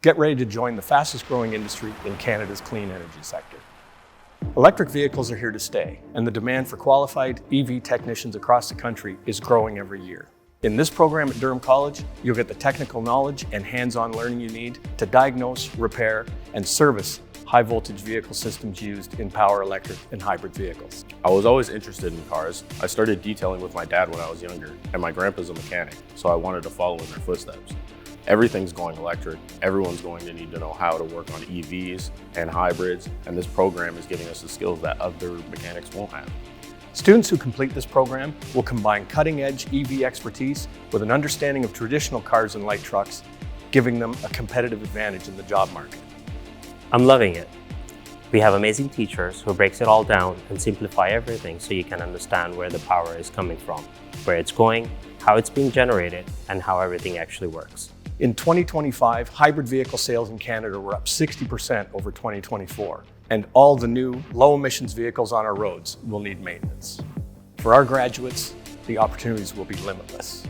Get ready to join the fastest growing industry in Canada's clean energy sector. Electric vehicles are here to stay, and the demand for qualified EV technicians across the country is growing every year. In this program at Durham College, you'll get the technical knowledge and hands-on learning you need to diagnose, repair, and service high-voltage vehicle systems used in power electric and hybrid vehicles. I was always interested in cars. I started detailing with my dad when I was younger, and my grandpa's a mechanic, so I wanted to follow in their footsteps. Everything's going electric. Everyone's going to need to know how to work on EVs and hybrids, and this program is giving us the skills that other mechanics won't have. Students who complete this program will combine cutting-edge EV expertise with an understanding of traditional cars and light trucks, giving them a competitive advantage in the job market. I'm loving it. We have amazing teachers who breaks it all down and simplify everything so you can understand where the power is coming from, where it's going, how it's being generated, and how everything actually works. In 2025, hybrid vehicle sales in Canada were up 60% over 2024, and all the new low-emissions vehicles on our roads will need maintenance. For our graduates, the opportunities will be limitless.